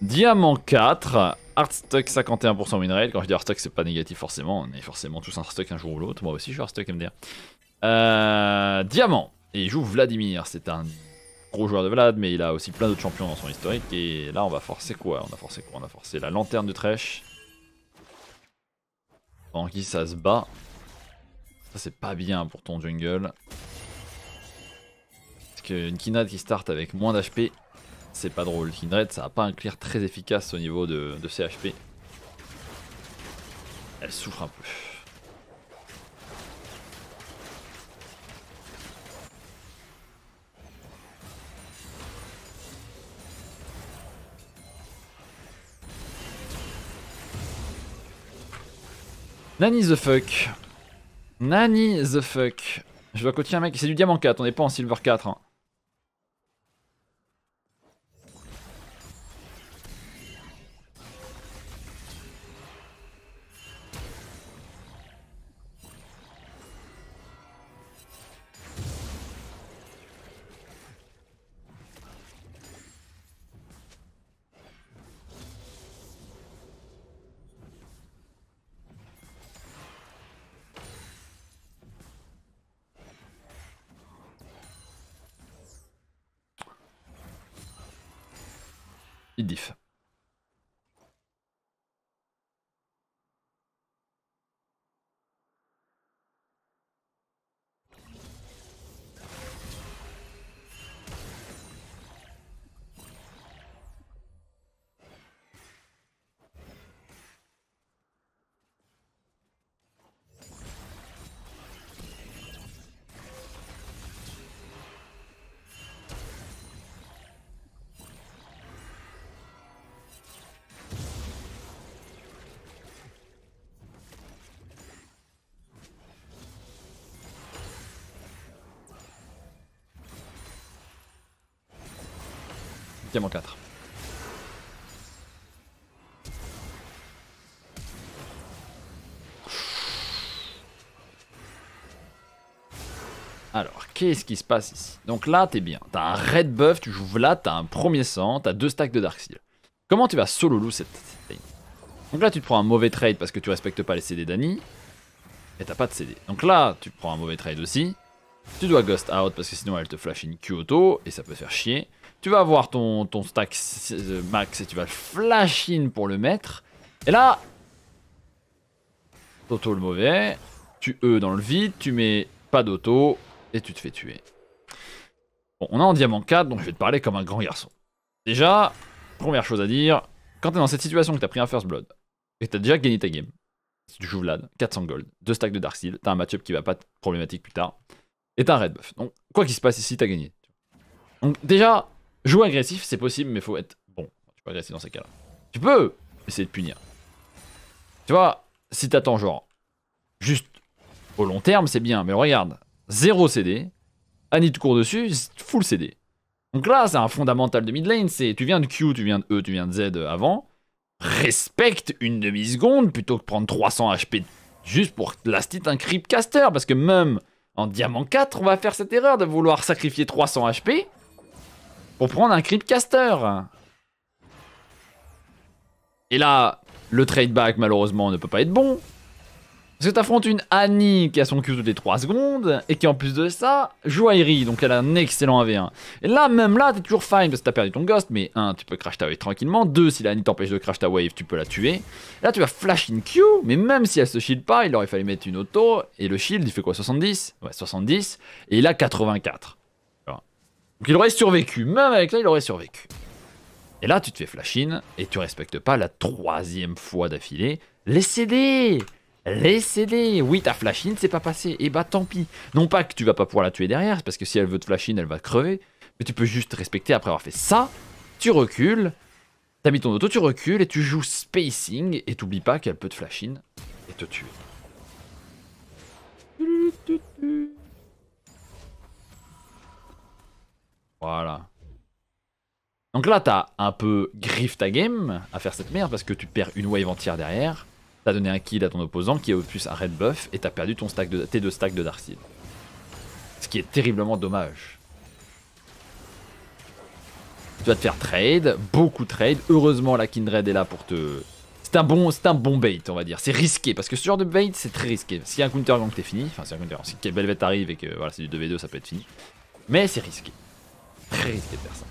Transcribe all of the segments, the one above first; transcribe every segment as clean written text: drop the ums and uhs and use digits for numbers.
Diamant 4, Heartstuck 51% winrate. Quand je dis Heartstuck, c'est pas négatif forcément. On est forcément tous un Heartstuck un jour ou l'autre. Moi aussi, je suis Heartstuck MDR. Diamant. Et il joue Vladimir. C'est un gros joueur de Vlad, mais il a aussi plein d'autres champions dans son historique. Et là, on va forcer quoi? On a forcé la lanterne de Thresh. Pendant qui ça se bat. Ça, c'est pas bien pour ton jungle. Parce qu'une Kindred qui start avec moins d'HP, c'est pas drôle. Kindred, ça a pas un clear très efficace au niveau de ses HP. Elle souffre un peu. Nani the fuck. Nani the fuck. Je dois coacher un mec, c'est du diamant 4, on n'est pas en silver 4. Hein. Il diff. Diamant 4. Alors, qu'est-ce qui se passe ici? Donc là, t'es bien. T'as un red buff, tu joues Vlad, t'as un premier sang, t'as 2 stacks de Darkseal. Comment tu vas solo loot cette lane? Donc là, tu te prends un mauvais trade parce que tu respectes pas les CD d'Annie. Et t'as pas de CD. Donc là, tu prends un mauvais trade aussi. Tu dois ghost out parce que sinon elle te flash une Q auto et ça peut faire chier. Tu vas avoir ton stack max et tu vas le flash in pour le mettre. Et là, auto le mauvais, tu E dans le vide, tu mets pas d'auto et tu te fais tuer. Bon, on est en diamant 4 donc je vais te parler comme un grand garçon. Déjà, première chose à dire, quand t'es dans cette situation que t'as pris un first blood et que t'as déjà gagné ta game, si tu joues Vlad, 400 gold, 2 stacks de Darkseal, t'as un match-up qui va pas être problématique plus tard. Et t'as un red buff. Donc, quoi qu'il se passe ici, t'as gagné. Donc, déjà, jouer agressif, c'est possible, mais faut être bon. Tu peux agresser dans ces cas-là. Tu peux essayer de punir. Tu vois, si t'attends genre, juste au long terme, c'est bien. Mais regarde, 0 CD, Annie te court dessus, full CD. Donc là, c'est un fondamental de mid lane. C'est tu viens de Q, tu viens de E, tu viens de Z avant. Respecte une demi-seconde plutôt que prendre 300 HP juste pour last hit un creep caster. Parce que même en diamant 4, on va faire cette erreur de vouloir sacrifier 300 HP pour prendre un creep caster. Et là, le trade back malheureusement ne peut pas être bon. Parce que t'affrontes une Annie qui a son Q toutes les 3 secondes et qui en plus de ça joue Aerie, donc elle a un excellent 1v1. Et là, même là, t'es toujours fine parce que t'as perdu ton ghost, mais 1, tu peux crash ta wave tranquillement. 2, si la Annie t'empêche de crash ta wave, tu peux la tuer. Là, tu vas flash in Q, mais même si elle se shield pas, il aurait fallu mettre une auto. Et le shield, il fait quoi, 70? Ouais, 70. Et il a 84. Donc il aurait survécu, même avec ça, il aurait survécu. Et là, tu te fais flash in et tu respectes pas la 3e fois d'affilée les CD. Les CD, oui ta flash in c'est pas passé, et bah tant pis. Non pas que tu vas pas pouvoir la tuer derrière, parce que si elle veut te flash in elle va crever, mais tu peux juste respecter après avoir fait ça, tu recules, t'as mis ton auto, tu recules et tu joues spacing, et t'oublies pas qu'elle peut te flash in et te tuer. Voilà. Donc là t'as un peu griff ta game à faire cette merde, parce que tu perds une wave entière derrière. T'as donné un kill à ton opposant qui est au plus un red buff et t'as perdu ton stack tes 2 stacks de Darkseal. Ce qui est terriblement dommage. Tu vas te faire trade, beaucoup de trade. Heureusement, la Kindred est là pour te... C'est un bon bait, on va dire. C'est risqué, parce que ce genre de bait, c'est très risqué. S'il y a un counter gang, t'es fini. Enfin, si Belvet arrive et que voilà, c'est du 2v2, ça peut être fini. Mais c'est risqué. Très risqué de faire ça.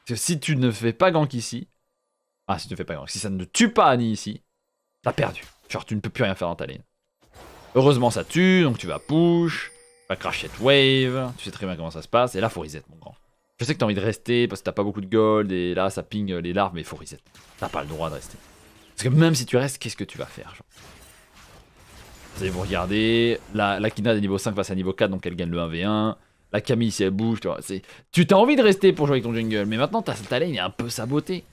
Parce que si tu ne fais pas gank ici... Ah, si tu ne fais pas gank. Si ça ne tue pas Annie ici, t'as perdu. Genre, tu ne peux plus rien faire dans ta lane. Heureusement, ça tue, donc tu vas push. Tu vas crash cette wave. Tu sais très bien comment ça se passe. Et là, faut reset, mon grand. Je sais que t'as envie de rester parce que t'as pas beaucoup de gold. Et là, ça ping les larves, mais il faut reset. T'as pas le droit de rester. Parce que même si tu restes, qu'est-ce que tu vas faire, genre? Vous allez vous regarder. La Kina est niveau 5 face à niveau 4, donc elle gagne le 1v1. La Camille, si elle bouge, tu t'as envie de rester pour jouer avec ton jungle. Mais maintenant, ta lane est un peu sabotée.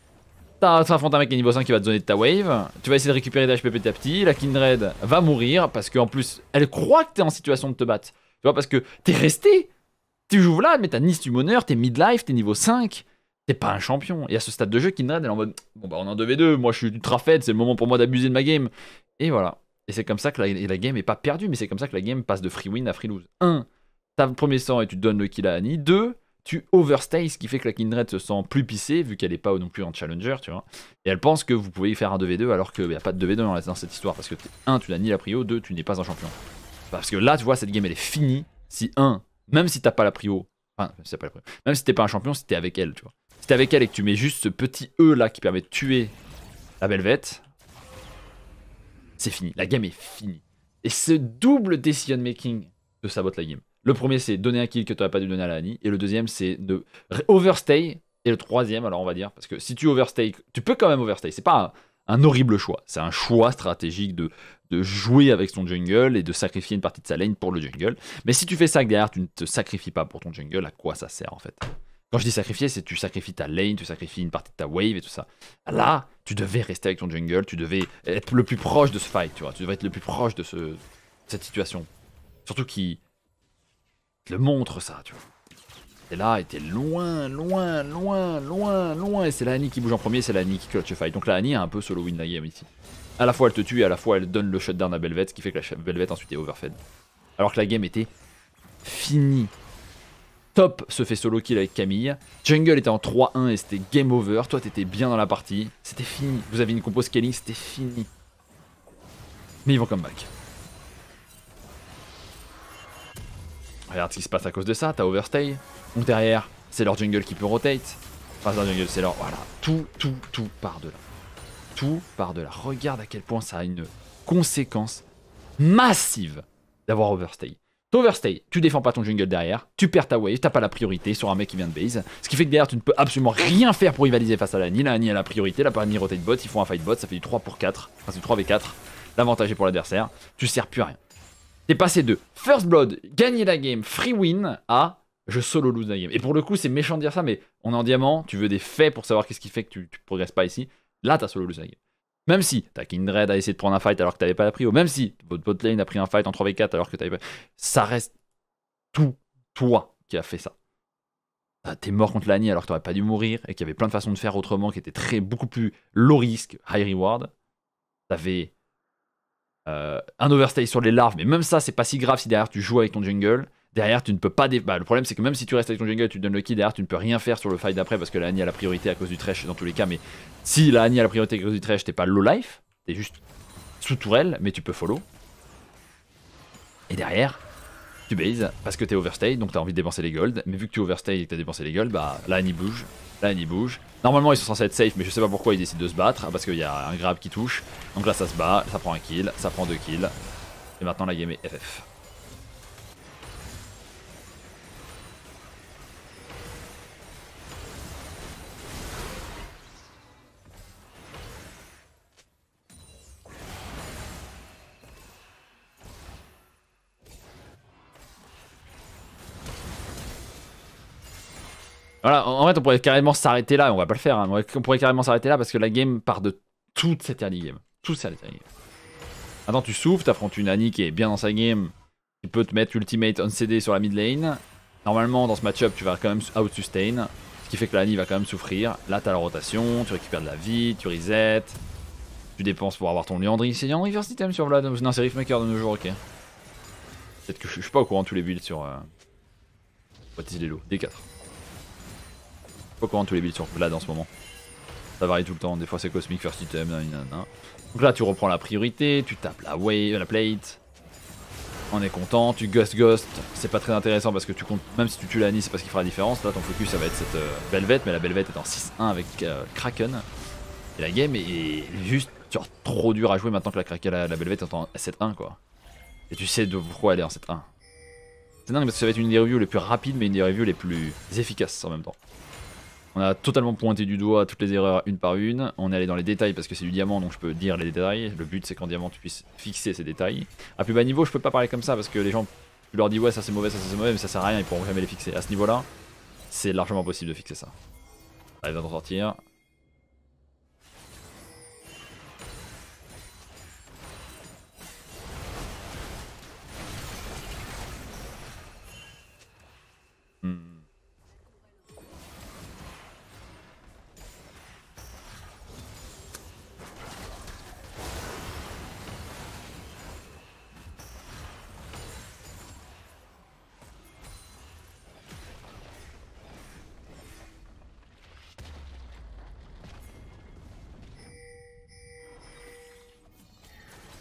Tu affrontes un mec qui est niveau 5 qui va te donner de ta wave. Tu vas essayer de récupérer des HP petit à petit. La Kindred va mourir parce qu'en plus, elle croit que t'es en situation de te battre. Tu vois, parce que t'es resté. Tu joues là, mais t'as ni summoner, t'es midlife, t'es niveau 5. T'es pas un champion. Et à ce stade de jeu, Kindred, elle est en mode bon, bah, on est en 2v2. Moi, je suis ultra fed. C'est le moment pour moi d'abuser de ma game. Et voilà. Et c'est comme ça que la game est pas perdue, mais c'est comme ça que la game passe de free win à free lose. 1. T'as le premier sang et tu donnes le kill à Annie. 2. Tu overstay, ce qui fait que la Kindred se sent plus pissée, vu qu'elle est pas non plus en challenger, tu vois. Et elle pense que vous pouvez y faire un 2v2 alors qu'il n'y a pas de 2v2 dans cette histoire. Parce que 1, tu n'as ni la prio, 2, tu n'es pas un champion. Parce que là, tu vois, cette game elle est finie. Si 1, même si t'as pas la prio, enfin, c'est pas la prio, même si t'es pas un champion, si t'es avec elle, tu vois. Si t'es avec elle et que tu mets juste ce petit E là qui permet de tuer la Belvet, c'est fini. La game est finie. Et ce double decision making te sabote la game. Le premier, c'est donner un kill que tu n'aurais pas dû donner à la Annie. Et le deuxième, c'est de overstay. Et le troisième, alors on va dire, parce que si tu overstay, tu peux quand même overstay. C'est pas un horrible choix. C'est un choix stratégique de jouer avec son jungle et de sacrifier une partie de sa lane pour le jungle. Mais si tu fais ça que derrière, tu ne te sacrifies pas pour ton jungle, à quoi ça sert en fait? Quand je dis sacrifier, c'est que tu sacrifies ta lane, tu sacrifies une partie de ta wave et tout ça. Là, tu devais rester avec ton jungle, tu devais être le plus proche de ce fight, tu vois. Tu devais être le plus proche de cette situation. Surtout qui le montre ça, tu vois. Et là, était loin, loin, loin, loin, loin. Et c'est la Annie qui bouge en premier, c'est la Annie qui clutch le fight. Donc la Annie a un peu solo win la game ici. À la fois elle te tue et à la fois elle donne le shutdown à Belvet, ce qui fait que la Belvet ensuite est overfed. Alors que la game était finie. Top se fait solo kill avec Camille. Jungle était en 3-1 et c'était game over. Toi t'étais bien dans la partie. C'était fini. Vous avez une compo scaling, c'était fini. Mais ils vont come back. Regarde ce qui se passe à cause de ça, t'as overstay. Donc derrière, c'est leur jungle qui peut rotate. Enfin, leur jungle, c'est leur... Voilà, tout part de là. Tout part de là. Regarde à quel point ça a une conséquence massive d'avoir overstay. T'overstay, tu défends pas ton jungle derrière, tu perds ta wave, t'as pas la priorité sur un mec qui vient de base. Ce qui fait que derrière, tu ne peux absolument rien faire pour rivaliser face à la Annie. La Annie a la priorité, la Annie rotate bot, ils font un fight bot, ça fait du 3 pour 4. Enfin, c'est du 3v4. L'avantage est pour l'adversaire. Tu sers plus à rien. T'es passé de First Blood, gagner la game, free win, à je solo lose la game. Et pour le coup, c'est méchant de dire ça, mais on est en diamant, tu veux des faits pour savoir qu'est-ce qui fait que tu progresses pas ici. Là, t'as solo lose la game. Même si ta Kindred a essayé de prendre un fight alors que t'avais pas la prio, même si votre bot lane a pris un fight en 3v4 alors que t'avais pas... Ça reste tout toi qui a fait ça. T'es mort contre l'Annie alors que t'aurais pas dû mourir et qu'il y avait plein de façons de faire autrement qui étaient beaucoup plus low risk, high reward. T'avais un overstay sur les larves, mais même ça, c'est pas si grave si derrière tu joues avec ton jungle. Derrière, tu ne peux pas... Bah, le problème, c'est que même si tu restes avec ton jungle et tu donnes le kill, derrière, tu ne peux rien faire sur le fight d'après parce que la Annie a la priorité à cause du trash dans tous les cas. Mais si la Annie a la priorité à cause du trash, t'es pas low life, t'es juste sous tourelle, mais tu peux follow. Et derrière, tu base parce que t'es overstay, donc t'as envie de dépenser les gold. Mais vu que tu overstay et que t'as dépensé les gold, bah la Annie bouge. La Annie bouge. Normalement, ils sont censés être safe, mais je sais pas pourquoi ils décident de se battre parce qu'il y a un grab qui touche. Donc là, ça se bat, ça prend un kill, ça prend 2 kills. Et maintenant, la game est FF. Voilà, en fait, on pourrait carrément s'arrêter là, on va pas le faire, hein. On pourrait carrément s'arrêter là parce que la game part de toute cette early game. Toute cette early game. Attends, tu souffles, t'affrontes une Annie qui est bien dans sa game, qui peut te mettre ultimate on CD sur la mid lane. Normalement, dans ce match-up, tu vas quand même out-sustain, ce qui fait que la Annie va quand même souffrir. Là, t'as la rotation, tu récupères de la vie, tu reset, Tu dépenses pour avoir ton Liandry. C'est Liandry First Item sur Vlad. Non, c'est Riftmaker de nos jours, ok. Peut-être que je suis pas au courant de tous les builds sur. What is Lelo D4. Je suis pas au courant de tous les builds sur Vlad en ce moment. Ça varie tout le temps. Des fois c'est Cosmic First Item. Nanana. Donc là, tu reprends la priorité. Tu tapes la wave, la plate. On est content. Tu Ghost. C'est pas très intéressant parce que tu comptes. Même si tu tues l'Annie, c'est parce qu'il fera la différence. Là, ton focus, ça va être cette Belvet. Mais la Belvet est en 6-1 avec Kraken. Et la game est juste genre, trop dure à jouer maintenant que la Belvet est en 7-1 quoi. Et tu sais de pourquoi elle est en 7-1. C'est dingue parce que ça va être une des reviews les plus rapides mais une des reviews les plus efficaces en même temps. On a totalement pointé du doigt toutes les erreurs une par une. On est allé dans les détails parce que c'est du diamant donc je peux dire les détails. Le but c'est qu'en diamant tu puisses fixer ces détails. À plus bas niveau je peux pas parler comme ça parce que les gens, tu leur dis ouais ça c'est mauvais mais ça sert à rien, ils pourront jamais les fixer. À ce niveau là, c'est largement possible de fixer ça. Allez, va t'en sortir.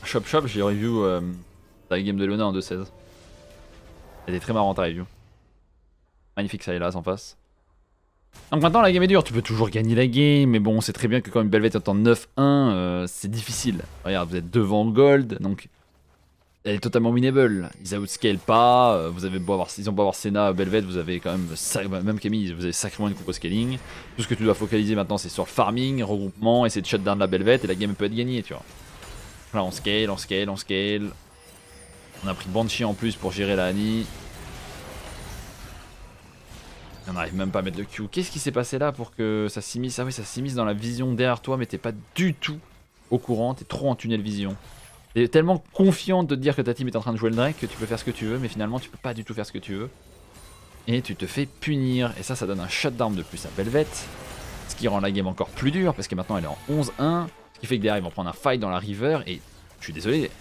Chop, j'ai review la game de Luna en 2.16. Elle était très marrante à review. Magnifique Sylas en face. Donc maintenant la game est dure, tu peux toujours gagner la game, mais bon c'est très bien que quand une Belvet est en 9-1, c'est difficile. Regarde, vous êtes devant Gold, donc elle est totalement winnable. Ils outscale pas, vous avez beau avoir, ils ont beau avoir Senna, Belvet, vous avez quand même Camille, vous avez sacrément une coupe au scaling. Tout ce que tu dois focaliser maintenant c'est sur le farming, regroupement, essayer de shutdown la Belvet et la game peut être gagnée, tu vois. Là on scale. On a pris Banshee en plus pour gérer la Annie. On n'arrive même pas à mettre le Q. Qu'est-ce qui s'est passé là pour que ça s'immisce? Ah oui, ça s'immisce dans la vision derrière toi, mais t'es pas du tout au courant, t'es trop en tunnel vision. T'es tellement confiant de te dire que ta team est en train de jouer le Drake que tu peux faire ce que tu veux, mais finalement tu peux pas du tout faire ce que tu veux. Et tu te fais punir, et ça donne un shutdown de plus à Belvet. Ce qui rend la game encore plus dure, parce que maintenant elle est en 11-1. Ce qui fait que derrière ils vont prendre un fight dans la river, et je suis désolé,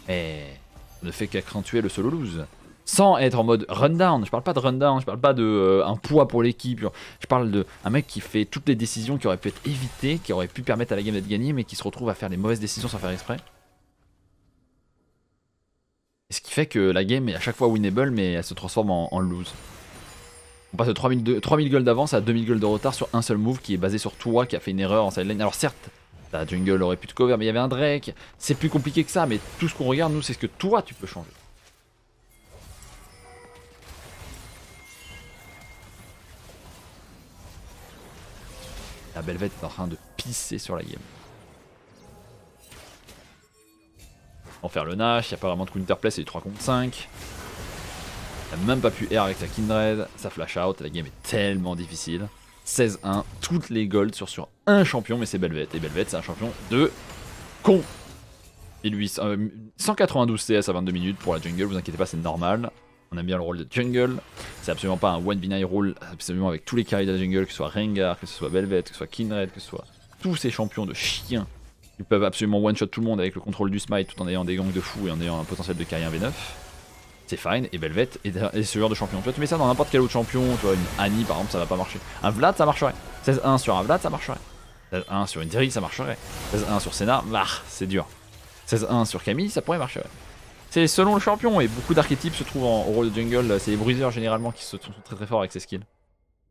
mais ça ne fait qu'accentuer le solo lose. Sans être en mode rundown, je parle pas de rundown, je parle pas de un poids pour l'équipe, je parle de un mec qui fait toutes les décisions qui auraient pu être évitées, qui auraient pu permettre à la game d'être gagnée, mais qui se retrouve à faire les mauvaises décisions sans faire exprès. Et ce qui fait que la game est à chaque fois winnable, mais elle se transforme en lose. On passe de 3000 gold d'avance à 2000 gold de retard sur un seul move qui est basé sur toi, qui a fait une erreur en side lane. Alors certes, ta jungle aurait pu te cover, mais il y avait un Drake, c'est plus compliqué que ça, mais tout ce qu'on regarde, nous, c'est ce que toi, tu peux changer. La Belvet est en train de pisser sur la game. On va faire le Nash, il n'y a pas vraiment de counterplay, c'est du 3 contre 5. Il n'a même pas pu air avec sa Kindred, ça flash out, la game est tellement difficile. 16-1, toutes les golds sur un champion, mais c'est Belvet. Et Belvet, c'est un champion de con. 192 CS à 22 minutes pour la jungle, vous inquiétez pas, c'est normal. On aime bien le rôle de jungle. C'est absolument pas un 1v9 rôle, absolument avec tous les carries de la jungle, que ce soit Rengar, que ce soit Belvet, que ce soit Kindred, que ce soit tous ces champions de chiens qui peuvent absolument one-shot tout le monde avec le contrôle du smite tout en ayant des gangs de fous et en ayant un potentiel de carry 1v9. C'est fine, et Belvet est ce genre de champion. Tu vois, tu mets ça dans n'importe quel autre champion, tu vois, une Annie par exemple, ça va pas marcher. Un Vlad, ça marcherait. 16-1 sur un Vlad, ça marcherait. 16-1 sur une Derrick, ça marcherait. 16-1 sur Senna, c'est dur. 16-1 sur Camille, ça pourrait marcher. Ouais. C'est selon le champion, et beaucoup d'archétypes se trouvent au rôle de jungle. C'est les bruisers généralement qui sont très très forts avec ces skills.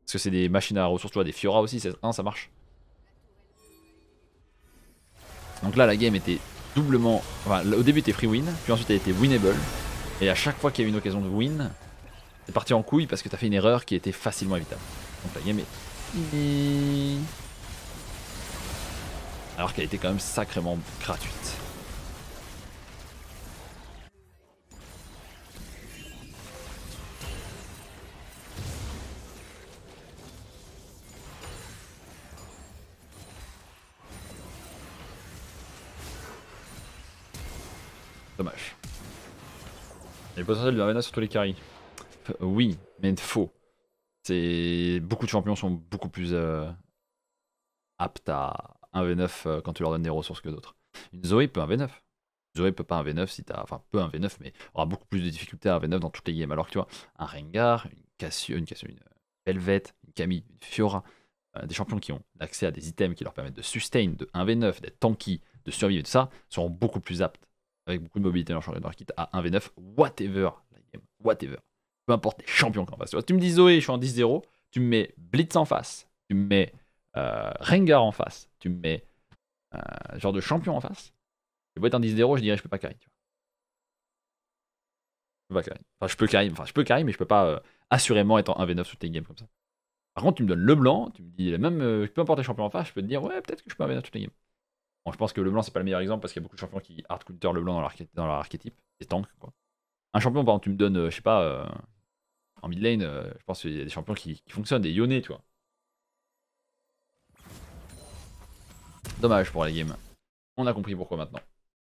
Parce que c'est des machines à ressources, tu vois, des Fiora aussi, 16-1, ça marche. Donc là, la game était doublement. Enfin, au début, était free win, puis ensuite, elle était winnable. Et à chaque fois qu'il y a eu une occasion de win, c'est parti en couille parce que t'as fait une erreur qui était facilement évitable. Donc la game est. Alors qu'elle était quand même sacrément gratuite. Dommage. Il y a le potentiel de Arena sur tous les carries. Oui, mais faux. Beaucoup de champions sont beaucoup plus aptes à 1v9 quand tu leur donnes des ressources que d'autres. Une Zoé peut 1v9. Zoé peut pas 1v9 si t'as. Enfin, peut 1v9, mais aura beaucoup plus de difficultés à 1v9 dans toutes les games. Alors que tu vois, un Rengar, une Cassio, une Velvet, une Camille, une Fiora, des champions qui ont accès à des items qui leur permettent de sustain, de 1v9, d'être tanky, de survivre et tout ça, seront beaucoup plus aptes, avec beaucoup de mobilité dans le champion de leur kit, à 1v9, whatever la game, whatever. Peu importe les champions qu'en face. Tu me dis Zoé, je suis en 10-0, tu me mets Blitz en face, tu me mets Rengar en face, tu me mets genre de champion en face. Je peux être en 10-0, je dirais je peux pas carry. Tu vois. Je peux pas carry. Enfin, je peux carry, mais je peux pas assurément être en 1v9 toutes les games comme ça. Par contre, tu me donnes LeBlanc, tu me dis même peu importe les champions en face, je peux te dire ouais, peut-être que je peux 1v9 toutes les games. Bon, je pense que LeBlanc c'est pas le meilleur exemple parce qu'il y a beaucoup de champions qui hard counter LeBlanc dans leur archétype, des tanks quoi. Un champion, par exemple, tu me donnes, je sais pas, en mid lane, je pense qu'il y a des champions qui fonctionnent, des Yone, tu vois. Dommage pour la game. On a compris pourquoi maintenant.